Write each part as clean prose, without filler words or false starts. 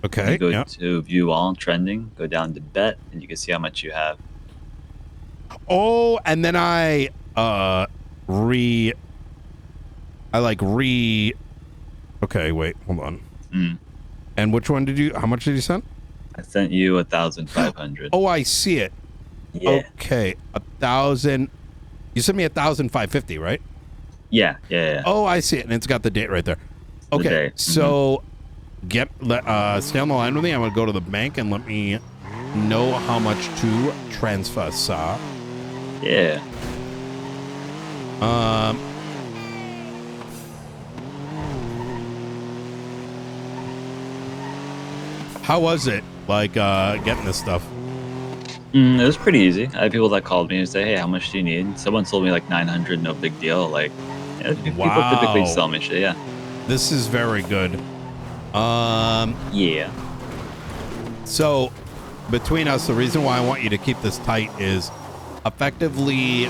Okay. You go Yeah. to view all trending, go down to bet, and you can see how much you have. Oh, and then I like okay, wait, hold on. Mm. And which one how much did you send? I sent you 1,500. Oh, I see it. Yeah. Okay, 1,000. You sent me 1,550, right? Yeah. Oh, I see it, and it's got the date right there. The Okay, day. so stay on the line with me. I'm gonna go to the bank and let me know how much to transfer, sir. Yeah. How was it, like, getting this stuff? It was pretty easy. I had people that called me and say, "Hey, how much do you need?" Someone told me like 900, no big deal. Like, yeah, people typically sell me shit. Yeah. This is very good. Yeah. So, between us, the reason why I want you to keep this tight is effectively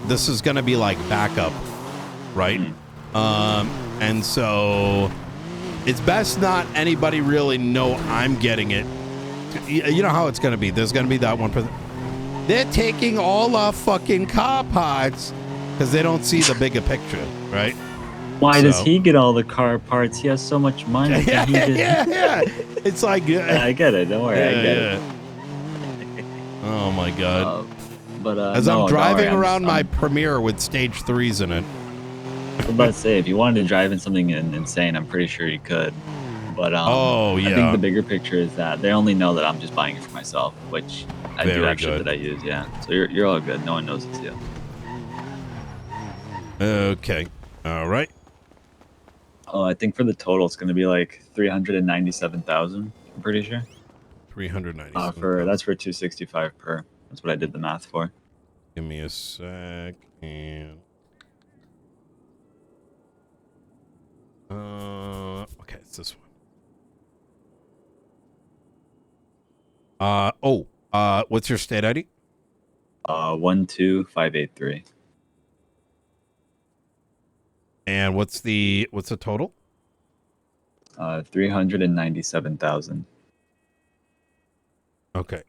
this is going to be like backup, right? And so it's best not anybody really know I'm getting it. You know how it's going to be. There's going to be that 1%. They're taking all our fucking car parts because they don't see the bigger picture, right? Why does he get all the car parts? He has so much money. Yeah. It's like... I get it. Don't worry. I get it. Oh, my God. As I'm driving around my Premiere with stage 3s in it. I was about to say, if you wanted to drive in something insane, I'm pretty sure you could. But I think the bigger picture is that they only know that I'm just buying it for myself, which I do have shit that I use, yeah. So you're all good. No one knows it's you. Okay. All right. Oh, I think for the total, it's going to be like 397,000. I'm pretty sure. 397. That's for 265 per. That's what I did the math for. Give me a sec. And okay, it's this one. What's your state ID? 12583. And what's the total? 397,000. Okay.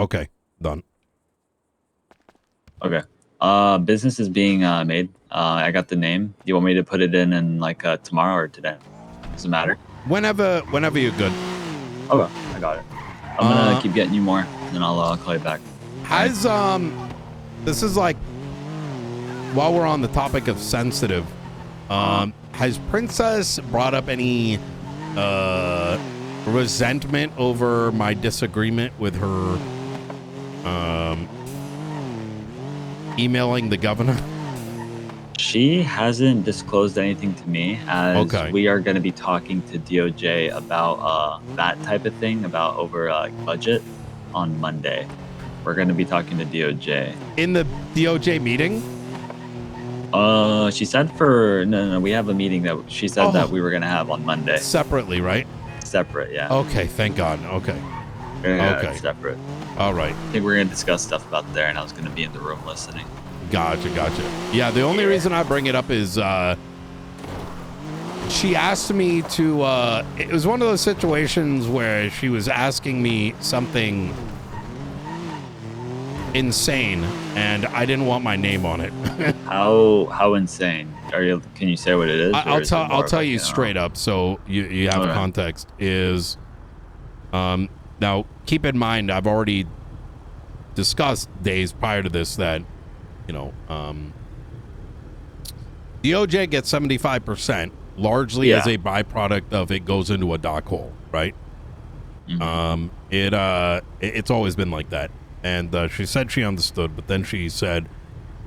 Okay, done. Okay. Business is being made. I got the name. Do you want me to put it in like tomorrow or today? Doesn't matter. Whenever you're good. Okay, I got it. I'm gonna keep getting you more, and then I'll call you back. Has this is like, while we're on the topic of sensitive, has Princess brought up any resentment over my disagreement with her emailing the governor? She hasn't disclosed anything to me, as we are going to be talking to DOJ about that type of thing, about over budget, on Monday. We're going to be talking to DOJ. In the DOJ meeting? She said no, we have a meeting that she said that we were going to have on Monday. Separately, right? Separate, yeah. Okay, thank God. Okay. Yeah, okay. It's separate. All right. I think we're going to discuss stuff about there, and I was going to be in the room listening. Gotcha. Yeah, the only reason I bring it up is she asked me to, it was one of those situations where she was asking me something insane, and I didn't want my name on it. How insane? Can you say what it is? I'll tell you straight up, so you have context. Is now keep in mind, I've already discussed days prior to this that, you know, DOJ gets 75%, largely as a byproduct of it goes into a dock hole, right? It's always been like that. And she said she understood, but then she said,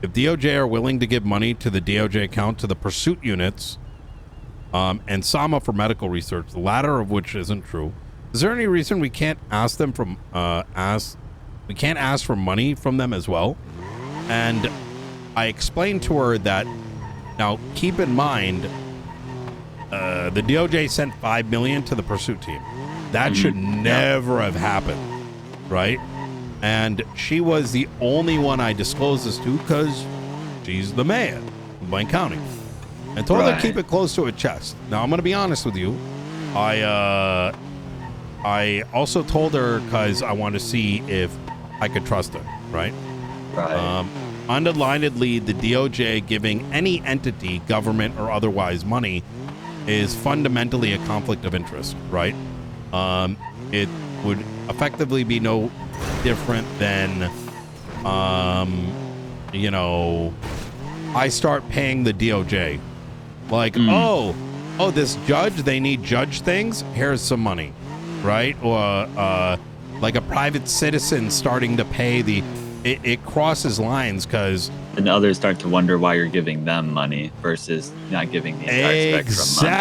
if DOJ are willing to give money to the DOJ account to the pursuit units and SAMA for medical research, the latter of which isn't true, is there any reason we can't ask them we can't ask for money from them as well? And I explained to her that, now keep in mind, the DOJ sent $5 million to the pursuit team. That should never have happened. right? And she was the only one I disclosed this to because she's the mayor of Blaine County. I told her to keep it close to her chest. Now, I'm going to be honest with you. I also told her because I want to see if I could trust her, right? Right. Underlinedly, the DOJ giving any entity, government or otherwise, money is fundamentally a conflict of interest, right? It would effectively be no different than, you know, I start paying the DOJ. Like, oh, this judge, they need judge things. Here's some money, right? Or like a private citizen starting to pay it crosses lines because... And others start to wonder why you're giving them money versus not giving the entire spectrum money.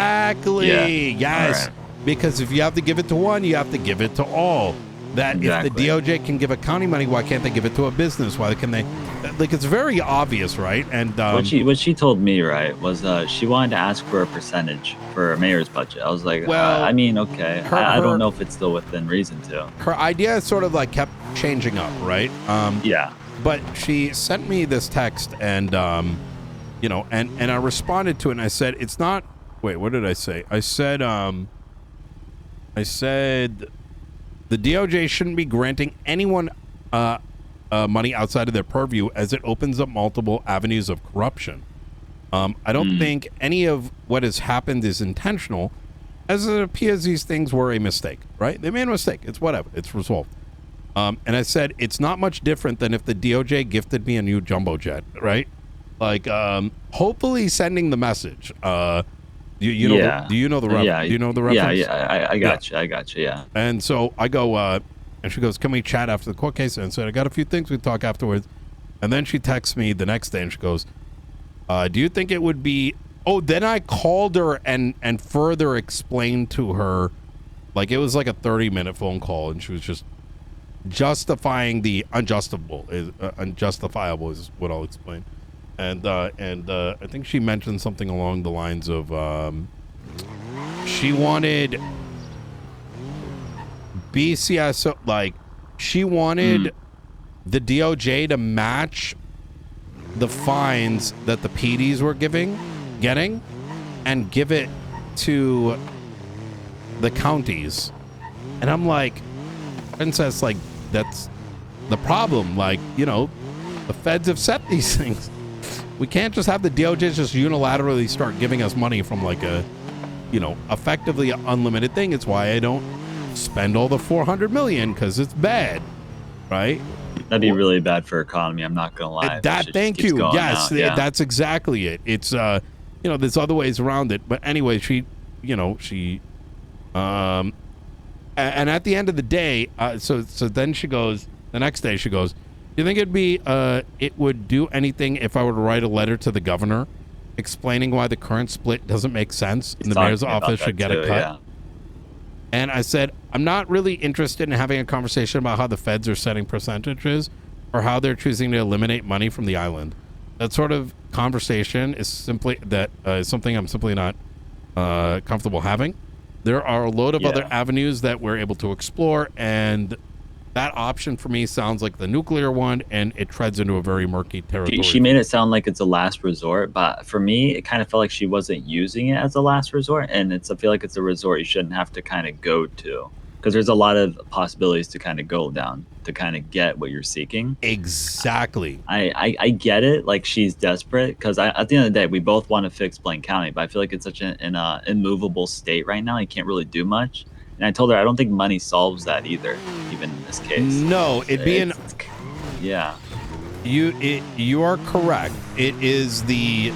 Exactly. Yes. Right. Because if you have to give it to one, you have to give it to all. That if the DOJ can give a county money, why can't they give it to a business? Why can they? Like, it's very obvious, right? And what she told me, right, was she wanted to ask for a percentage for a mayor's budget. I was like, well, I mean, okay. I don't know if it's still within reason to. Her idea sort of like kept changing up, right? Yeah. But she sent me this text, and you know, and I responded to it, and I said, it's not. Wait, what did I say? I said the DOJ shouldn't be granting anyone money outside of their purview as it opens up multiple avenues of corruption. I don't think any of what has happened is intentional, as it appears these things were a mistake, right? They made a mistake. It's whatever. It's resolved. And I said, it's not much different than if the DOJ gifted me a new jumbo jet, right? Like, hopefully sending the message. Do you know the reference? Yeah, do you know the reference? Yeah, I got you, yeah. And so I go, and she goes, can we chat after the court case? And I said, I got a few things we talk afterwards. And then she texts me the next day and she goes, do you think it would be... Oh, then I called her and further explained to her, like it was like a 30-minute phone call, and she was just justifying the unjustifiable is what I'll explain. And I think she mentioned something along the lines of she wanted BCS, like she wanted the DOJ to match the fines that the PDs were getting and give it to the counties. And I'm like, Princess, like that's the problem. Like, you know, the feds have set these things. We can't just have the DOJ just unilaterally start giving us money from like a, you know, effectively unlimited thing. It's why I don't spend all the $400 million, because it's bad, right? That'd be really bad for economy. I'm not gonna lie. Thank you. Yes, that's exactly it. It's you know, there's other ways around it. But anyway, she and at the end of the day, so then she goes, the next day she goes, do you think it would do anything if I were to write a letter to the governor explaining why the current split doesn't make sense and the mayor's office should get a cut? Yeah. And I said, I'm not really interested in having a conversation about how the feds are setting percentages or how they're choosing to eliminate money from the island. That sort of conversation is something I'm simply not comfortable having. There are a load of other avenues that we're able to explore, and that option for me sounds like the nuclear one, and it treads into a very murky territory. She made it sound like it's a last resort, but for me, it kind of felt like she wasn't using it as a last resort, and I feel like it's a resort you shouldn't have to kind of go to, because there's a lot of possibilities to kind of go down to kind of get what you're seeking. Exactly. I get it. Like, she's desperate, because at the end of the day, we both want to fix Blaine County, but I feel like it's such an immovable state right now. You can't really do much. And I told her I don't think money solves that either, even in this case. No, it'd be yeah. You are correct. It is the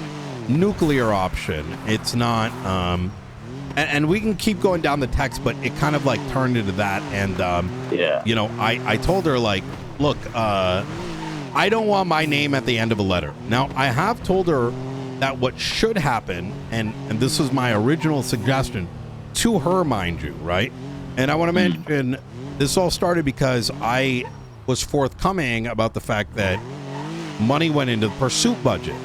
nuclear option. It's not and we can keep going down the text, but it kind of like turned into that. And you know, I told her, like, look, I don't want my name at the end of a letter. Now, I have told her that what should happen, and this was my original suggestion to her, mind you, right? And I want to mention, this all started because I was forthcoming about the fact that money went into the pursuit budget.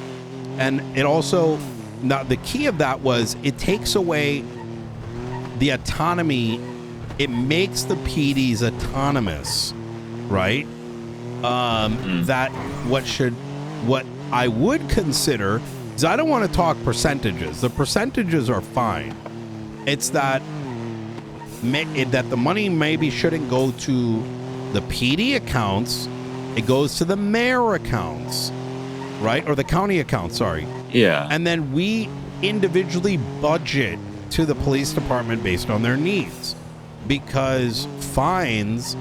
And it also, now the key of that was it takes away the autonomy. It makes the PDs autonomous right? That what I would consider is I don't want to talk percentages. The percentages are fine. It's that the money maybe shouldn't go to the PD accounts. It goes to the mayor accounts, right? Or the county accounts, sorry. Yeah. And then we individually budget to the police department based on their needs, because fines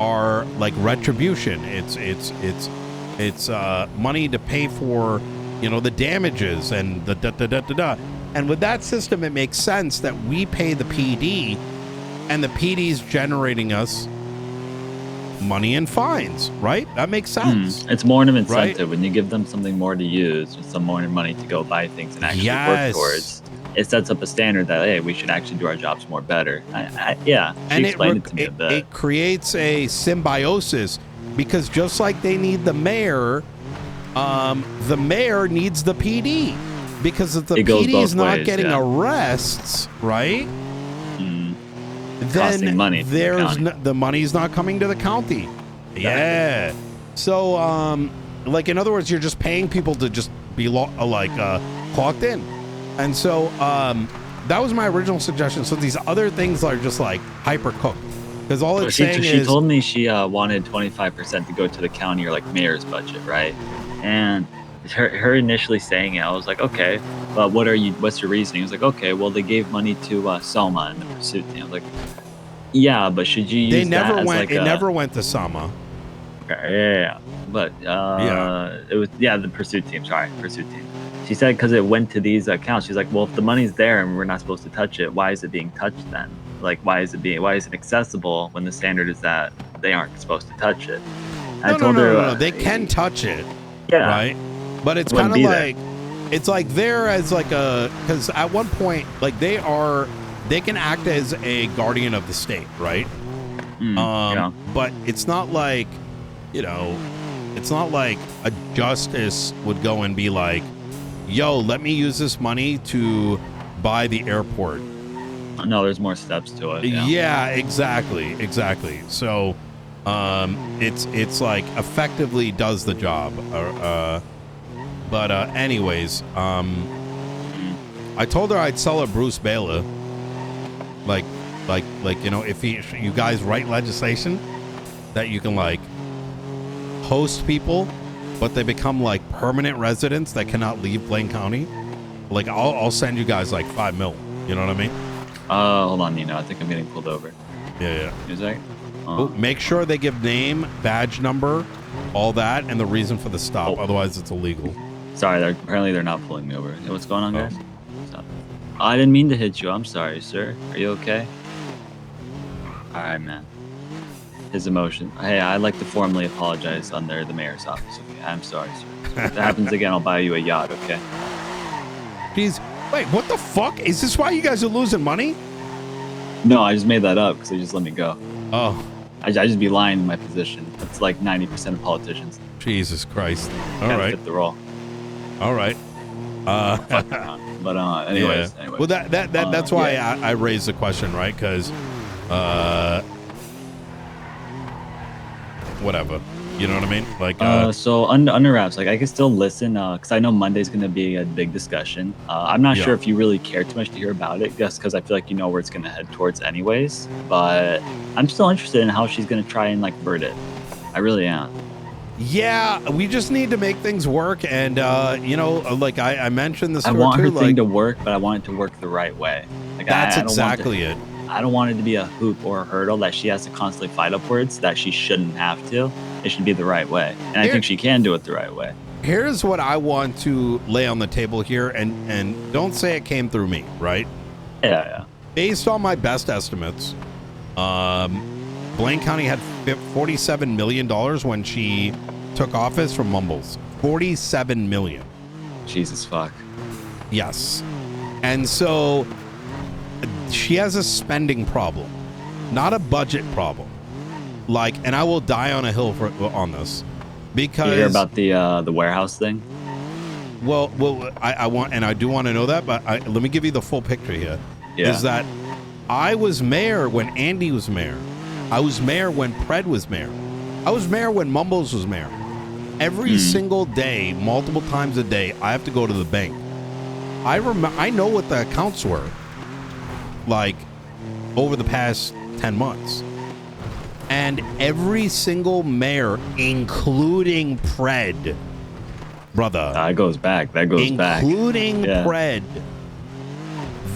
are like retribution. It's money to pay for, the damages and the da-da-da-da-da. And with that system, it makes sense that we pay the PD, and the PD's generating us money and fines, right? That makes sense. It's more of an incentive, right? Right? When you give them something more to use, with some more money to go buy things and actually work towards. It sets up a standard that, hey, we should actually do our jobs more better. She explained it to me a bit. It creates a symbiosis, because just like they need the mayor needs the PD, because if the PD is not getting arrests, right? Then money the money's not coming to the county. Exactly. Yeah. So, like, in other words, you're just paying people to just be clocked in. And so that was my original suggestion. So these other things are just like hyper cooked, because all it's saying is, she told me she wanted 25% to go to the county or like mayor's budget, right? And her initially saying it, I was like, okay, but what's your reasoning? I was like, okay, well, they gave money to Soma and the pursuit team. I was like, yeah, but should you use it never went to Sama. Okay, yeah. But it was the pursuit team. Sorry, pursuit team. She said because it went to these accounts. She's like, well, if the money's there and we're not supposed to touch it, why is it being touched then? Like, why is it accessible when the standard is that they aren't supposed to touch it? I told her they can touch it. Yeah. Right. But it's kind of like, it's like there as like because at one point, like they can act as a guardian of the state, right? But it's not like, it's not like a justice would go and be like, yo, let me use this money to buy the airport. No, there's more steps to it. Yeah, exactly. So it's like effectively does the job. But anyways, I told her I'd sell her Bruce Baylor. Like if you guys write legislation that you can like host people, but they become like permanent residents that cannot leave Blaine County. Like I'll send you guys like $5 million. You know what I mean? Hold on, Nino. I think I'm getting pulled over. Yeah. Is that? Make sure they give name, badge number, all that, and the reason for the stop. Otherwise, it's illegal. Sorry, apparently they're not pulling me over. Hey, what's going on, guys? I didn't mean to hit you. I'm sorry, sir. Are you okay? All right, man. His emotion. Hey, I'd like to formally apologize under the mayor's office. Okay, I'm sorry, sir. If that happens again, I'll buy you a yacht. Okay. Jeez. Wait, what the fuck? Is this why you guys are losing money? No, I just made that up because they just let me go. Oh. I just be lying in my position. That's like 90% of politicians. Jesus Christ. All right. Fit the role. All right. But anyways. Well, that's why I raised the question, right? Because whatever. You know what I mean? Like, so under wraps, like I can still listen because I know Monday's going to be a big discussion. I'm not sure if you really care too much to hear about it, just because I feel like you know where it's going to head towards anyways. But I'm still interested in how she's going to try and like bird it. I really am. Yeah, we just need to make things work, and like I mentioned this. I want her thing to work, but I want it to work the right way. Like that's exactly it. I don't want it to be a hoop or a hurdle that she has to constantly fight upwards that she shouldn't have to. It should be the right way. And I think she can do it the right way. Here's what I want to lay on the table here, and don't say it came through me, right? Yeah. Based on my best estimates, Blaine County had $47 million when she took office from Mumbles. $47 million. Jesus fuck. Yes. And so she has a spending problem, not a budget problem. Like, and I will die on a hill on this, because you hear about the warehouse thing. Well, I want, and I do want to know that, but let me give you the full picture here. Yeah. Is that I was mayor when Andy was mayor. I was mayor when Pred was mayor. I was mayor when Mumbles was mayor. Every single day, multiple times a day, I have to go to the bank. I know what the accounts were like over the past 10 months. And every single mayor, including Pred, brother. That goes back. Including Pred.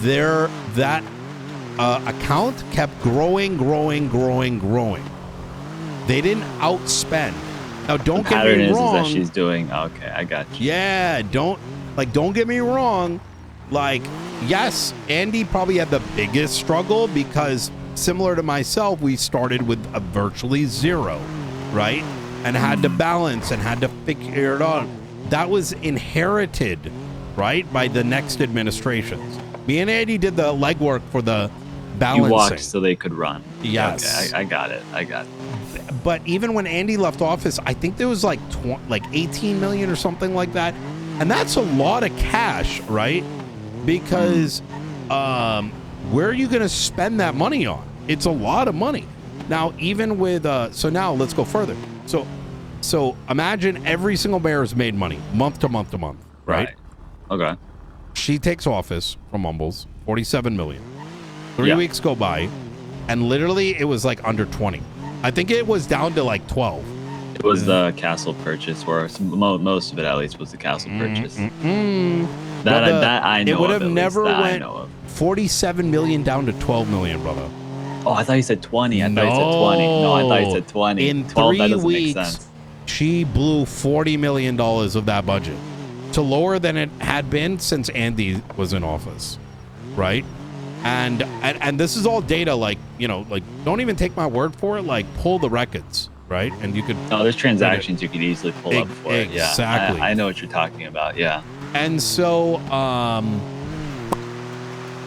That account kept growing. They didn't outspend. Now, don't get me wrong. Is that she's doing. Okay, I got you. Yeah, don't get me wrong. Like, yes, Andy probably had the biggest struggle because, similar to myself, we started with a virtually zero, right? And had to balance and had to figure it out. That was inherited, right, by the next administrations. Me and Andy did the legwork for the balancing. You walked so they could run. Yes. Okay, I got it. But even when Andy left office, I think there was like 18 million or something like that. And that's a lot of cash, right? Because where are you going to spend that money on? It's a lot of money. Now, even with so now let's go further. So imagine every single mayor has made money month to month, right? Okay. She takes office from Mumbles, 47 million. 3 weeks go by, and literally it was like under 20. I think it was down to like 12. It was the castle purchase, or most of it at least was the castle purchase. That I know. It would have never went 47 million down to 12 million, brother. Oh, I thought you said 20. I thought you said 20. No, I thought you said 20. In 12, 3 weeks, she blew $40 million of that budget to lower than it had been since Andy was in office, right? And this is all data, like, don't even take my word for it. Like, pull the records, right? And you could. No, there's transactions you could easily pull up for it. Yeah, exactly. I know what you're talking about. Yeah. And so,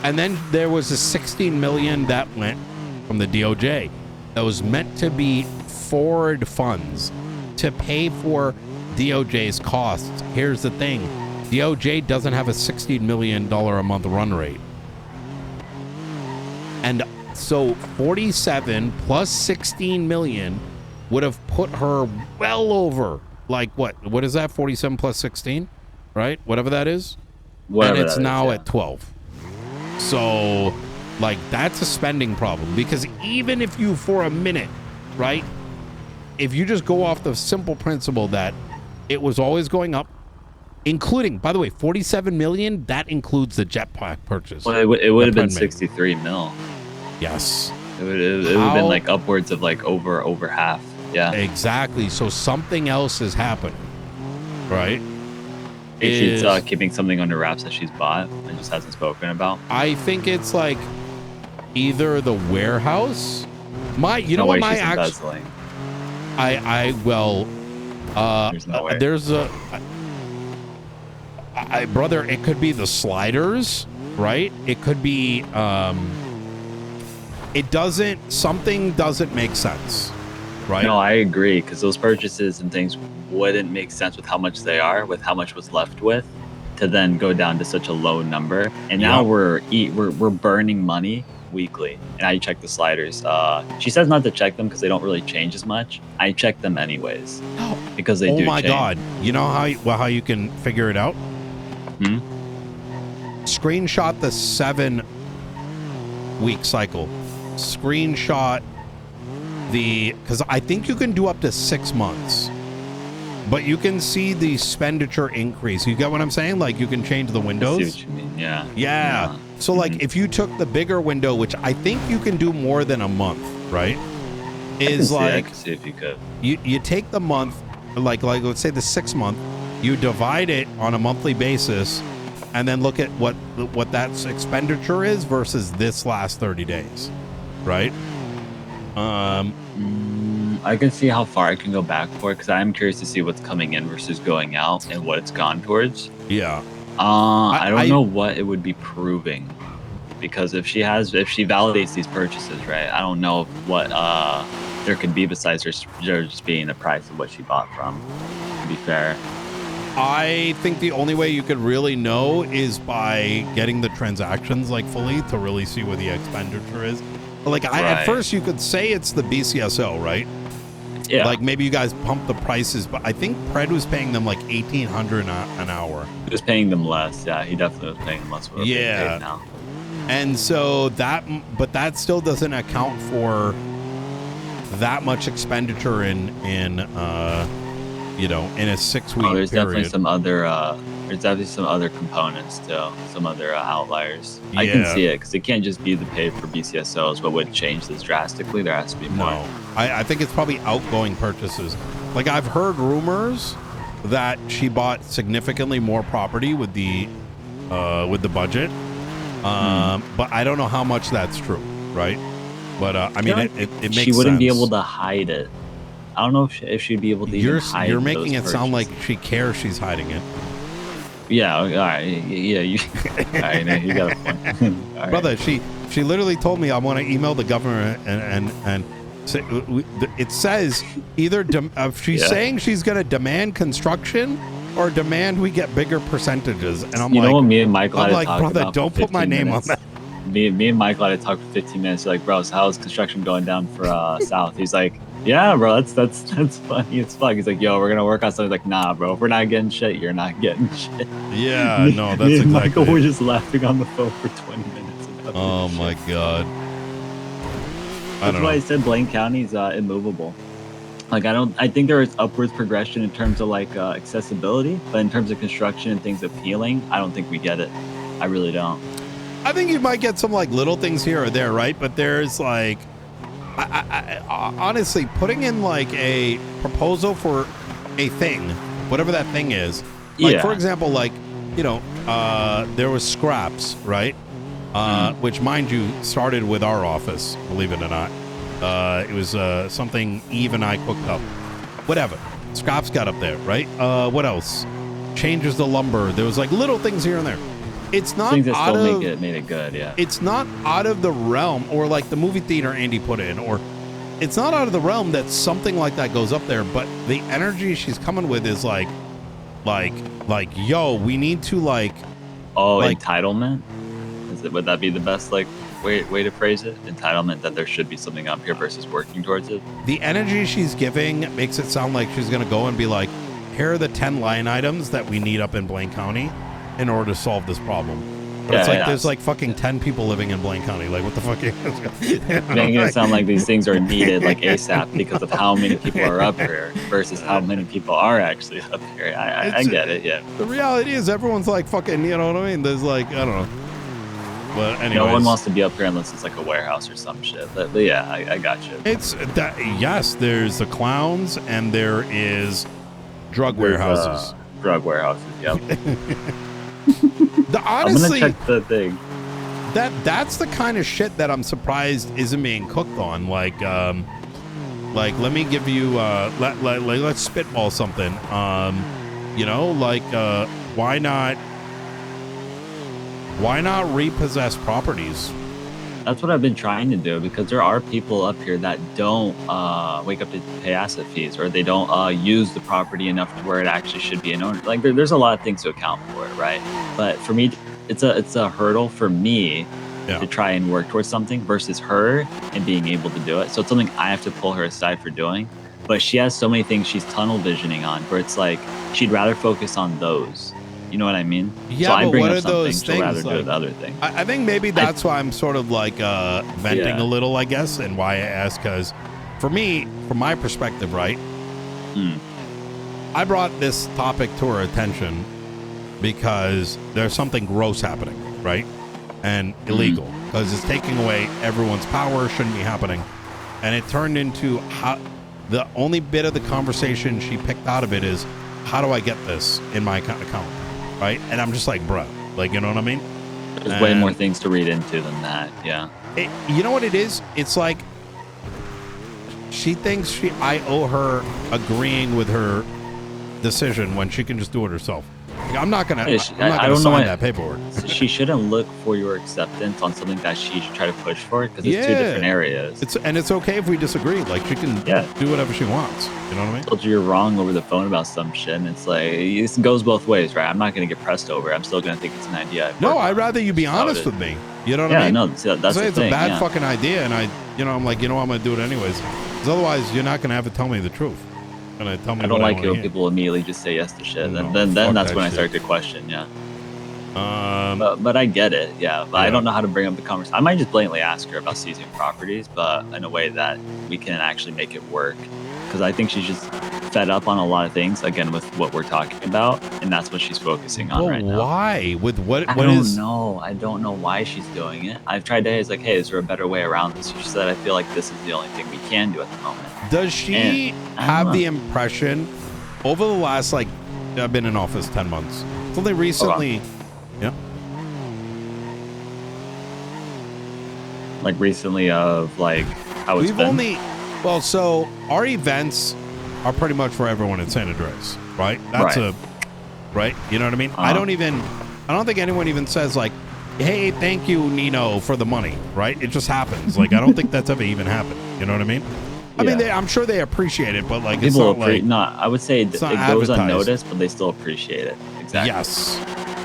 and then there was a 16 million that went from the DOJ that was meant to be forward funds to pay for DOJ's costs. Here's the thing. DOJ doesn't have a $16 million a month run rate. And so 47 plus 16 million would have put her well over, like, what is that? 47 plus 16, right? Whatever that is. Whatever and it's that now is, yeah. at 12. So, like, that's a spending problem, because even if you, for a minute, right, if you just go off the simple principle that it was always going up, including, by the way, 47 million, that includes the jetpack purchase. Well, it would have been 63 mil. Yes. It would have been like upwards of like over half. Yeah. Exactly. So something else is happening, right? She's keeping something under wraps that she's bought and just hasn't spoken about. I think it's like either the warehouse. There's no way she's embezzling. There's no way. Brother, it could be the sliders, right? It could be, something doesn't make sense, right? No, I agree, because those purchases and things wouldn't make sense with how much they are, with how much was left with, to then go down to such a low number. And now we're burning money weekly. And I check the sliders. She says not to check them because they don't really change as much. I check them anyways because they do change. Oh my God. You know how you can figure it out? Screenshot the 7-week cycle. Screenshot because I think you can do up to 6 months, but you can see the expenditure increase. You get what I'm saying? Like, you can change the windows. I see what you mean. Yeah. So like, if you took the bigger window, which I think you can do more than a month, right? I can see if you could. You take the month, like let's say the 6 month, you divide it on a monthly basis, and then look at what that expenditure is versus this last 30 days, right? I can see how far I can go back for it, because I'm curious to see what's coming in versus going out and what it's gone towards. Yeah. I don't know what it would be proving, because if she validates these purchases, right, I don't know what there could be besides her just being the price of what she bought from, to be fair. I think the only way you could really know is by getting the transactions like fully to really see what the expenditure is. Like, at first you could say it's the BCSO, right? Yeah. Like maybe you guys pumped the prices, but I think Pred was paying them like $1,800 an hour. He was paying them less. Yeah, he definitely was paying them less. What Yeah. paid now. And so that still doesn't account for that much expenditure in you know, in a 6-week period. There's definitely some other components too, some other outliers. Yeah. I can see it because it can't just be the pay for BCSOs. What would change this drastically? There has to be more. No, I think it's probably outgoing purchases. Like I've heard rumors that she bought significantly more property with the budget, but I don't know how much that's true, right? But I mean, it makes sense. She wouldn't be able to hide it. I don't know if she'd be able to even hide. You're making it sound like she cares she's hiding it. Yeah, all right. Yeah, you. All right, no, you got a point. All Brother, right. She literally told me I want to email the governor and say, it says either she's saying she's going to demand construction or demand we get bigger percentages. And I'm you like, know what me and Michael had to talk brother, about don't put my name minutes. on that. Me and Michael had to talk for 15 minutes. Like, bro, so how's construction going down for South? He's like, yeah, bro, that's funny as fuck. He's like, yo, we're gonna work on something. Like, nah, bro, if we're not getting shit, you're not getting shit. Yeah, no, that's me and exactly Michael it. were just laughing on the phone for 20 minutes. Oh my god. That's why I said Blaine County's immovable. Like, I think there is upwards progression in terms of like accessibility, but in terms of construction and things appealing, I don't think we get it. I really don't. I think you might get some like little things here or there, right? But there's like, I honestly, putting in like a proposal for a thing, whatever that thing is. Like, for example, like, you know, there was scraps, right? Which, mind you, started with our office, believe it or not. It was something Eve and I cooked up. Whatever. Scraps got up there, right? What else? Changes the lumber. There was like little things here and there. It's not things that out still of, made it good, yeah. It's not out of the realm, or like the movie theater Andy put in, or it's not out of the realm that something like that goes up there, but the energy she's coming with is like, yo, we need to like... Oh, like, entitlement? Would that be the best like way to phrase it? Entitlement, that there should be something up here versus working towards it? The energy she's giving makes it sound like she's going to go and be like, here are the 10 line items that we need up in Blaine County in order to solve this problem. But it's like there's like fucking 10 people living in Blaine County. Like, what the fuck? Making it sound like these things are needed like ASAP because of how many people are up here versus how many people are actually up here. I get it, yeah. The reality is everyone's like fucking, you know what I mean? There's like, I don't know. But anyways, no one wants to be up here unless it's like a warehouse or some shit. But yeah, I got you. It's that, yes, there's the clowns and there is drug warehouses. Drug warehouses, yep. Honestly, I'm gonna check the thing. That's the kind of shit that I'm surprised isn't being cooked on. Like let me give you let's spitball something. You know, like why not repossess properties? That's what I've been trying to do, because there are people up here that don't wake up to pay asset fees, or they don't use the property enough to where it actually should be an owner. Like there's a lot of things to account for it, right? But for me, it's a hurdle for me to try and work towards something versus her and being able to do it. So it's something I have to pull her aside for doing. But she has so many things she's tunnel visioning on, where it's like she'd rather focus on those. You know what I mean? Yeah, so I but bring what up are something, those she'll things? rather do the other thing. I think maybe that's why I'm sort of like venting a little, I guess, and why I ask, because for me, from my perspective, right, I brought this topic to her attention because there's something gross happening, right, and illegal, because it's taking away everyone's power, shouldn't be happening, and it turned into how the only bit of the conversation she picked out of it is, how do I get this in my account? Right? And I'm just like, bro, like, you know what I mean? There's way more things to read into than that. Yeah. You know what it is? It's like she thinks I owe her agreeing with her decision when she can just do it herself. Like, I'm not gonna sign that paperwork. She shouldn't look for your acceptance on something that she should try to push for, because it's two different areas. It's okay if we disagree. Like, she can do whatever she wants. You know what I mean? I told you you're wrong over the phone about some shit, and it's like, it goes both ways, right? I'm not gonna get pressed over. I'm still gonna think it's an idea. No, I'd rather you be honest with me. You know what I mean? Yeah, no, that's the it's thing, a bad fucking idea, and I'm like, you know, I'm gonna do it anyways. Because otherwise, you're not gonna have to tell me the truth. You're gonna tell me. I don't like it when people immediately just say yes to shit. No, then that's when I start to question. Yeah. But I get it. Yeah. But I don't know how to bring up the conversation. I might just blatantly ask her about seizing properties, but in a way that we can actually make it work. Because I think she's just fed up on a lot of things, again, with what we're talking about, and that's what she's focusing on right now. Why? With what? I don't know. I don't know why she's doing it. I've tried to. It's like, hey, is there a better way around this? She said, I feel like this is the only thing we can do at the moment. Does she have the impression over the last, like, I've been in office 10 months. So they recently, like recently of like how it's been. Well, so our events are pretty much for everyone in San Andreas, right? That's right. You know what I mean? I don't think anyone even says like, hey, thank you, Nino, for the money, right? It just happens. Like, I don't think that's ever even happened. You know what I mean? I mean, I'm sure they appreciate it, but like, people it's not like, not. I would say it goes unnoticed, but they still appreciate it. Exactly. Yes.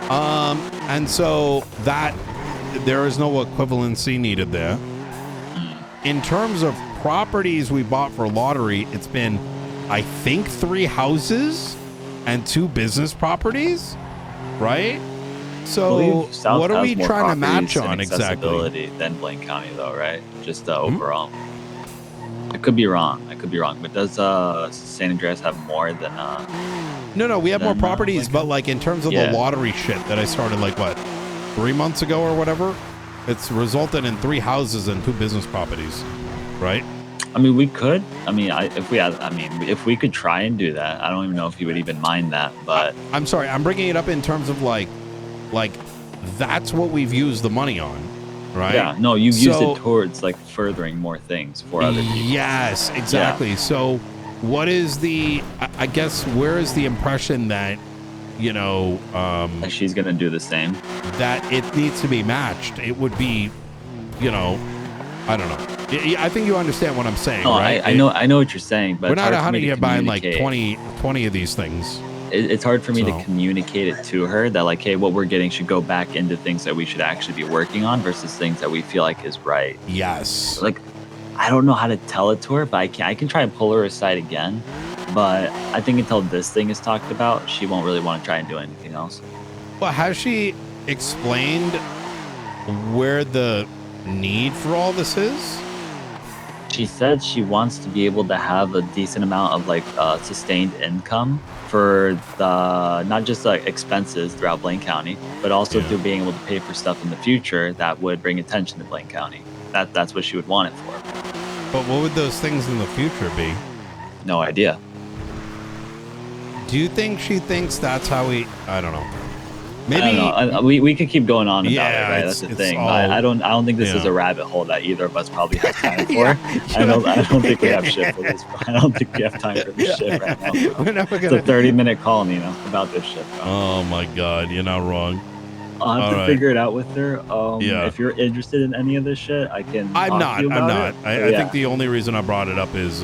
And so that there is no equivalency needed there. In terms of properties we bought for lottery, it's been, I think, 3 houses and 2 business properties, right? So what are we trying to match on exactly? Than Blaine County, though, right? Just overall. I could be wrong, but does San Andreas have more than No, we have more properties, but like in terms of the lottery shit that I started like what, 3 months ago or whatever, it's resulted in 3 houses and 2 business properties, right? I mean, we could. I mean, if we could try and do that, I don't even know if he would even mind that. But I'm sorry, I'm bringing it up in terms of like that's what we've used the money on. Right? Yeah, no, you've used it towards like furthering more things for other people. Yes, exactly. Yeah. So what is I guess, where is the impression that, you know, that she's going to do the same? That it needs to be matched. It would be, you know, I don't know. I think you understand what I'm saying, right? I know what you're saying, but we're not 100 here buying like 20 of these things. It's hard for me to communicate it to her that like, hey, what we're getting should go back into things that we should actually be working on versus things that we feel like is right. Yes. Like, I don't know how to tell it to her, but I can try and pull her aside again. But I think until this thing is talked about, she won't really want to try and do anything else. Well, has she explained where the need for all this is? She said she wants to be able to have a decent amount of like sustained income for the not just like expenses throughout Blaine County, but also through being able to pay for stuff in the future that would bring attention to Blaine County. That's what she would want it for. But what would those things in the future be? No idea. Do you think she thinks that's how I don't know. Maybe I don't know. We could keep going on about it, right? That's the thing. I don't think this is a rabbit hole that either of us probably have time for. I don't think we have shit for this. I don't think we have time for this shit right now. It's a 30-minute call, Nino, about this shit. Bro. Oh my God, you're not wrong. I'll have to figure it out with her. If you're interested in any of this shit, I can. I'm not. I think the only reason I brought it up is,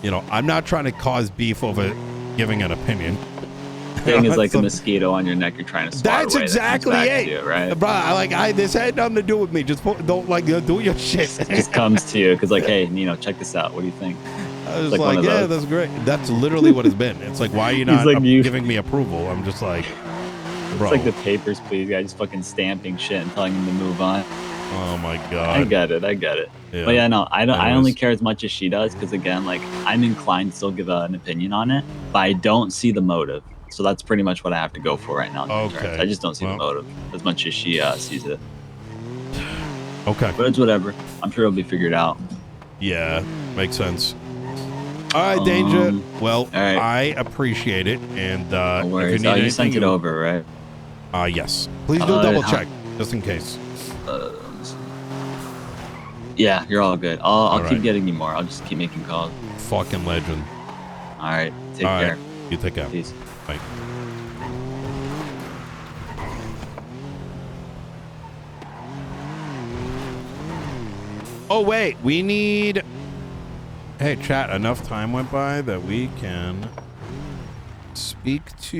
you know, I'm not trying to cause beef over giving an opinion. Thing is like a mosquito on your neck. You're trying to swat That's away. Exactly that it, right? Bro, this had nothing to do with me. Just don't do your shit. It just comes to you because like, hey, Nino, check this out. What do you think? I was like yeah, that's great. That's literally what it's been. It's like, why are you not giving me approval? I'm just like, bro. It's like the papers, please, guy, just fucking stamping shit and telling him to move on. Oh my God. I get it. Yeah. But yeah, no, I only care as much as she does because again, like I'm inclined to still give an opinion on it, but I don't see the motive. So that's pretty much what I have to go for right now. Okay. I just don't see the motive as much as she sees it. Okay. But it's whatever. I'm sure it'll be figured out. Yeah, makes sense. All right, Danger. Well, I appreciate it. And no worries. If you need anything, you sent it over, right? Yes. Please do double check, just in case. Yeah, you're all good. I'll keep getting you more. I'll just keep making calls. Fucking legend. All right. Take care. Right. You take care. Peace. Bye. Oh, wait. We need... Hey, chat, enough time went by that we can speak to...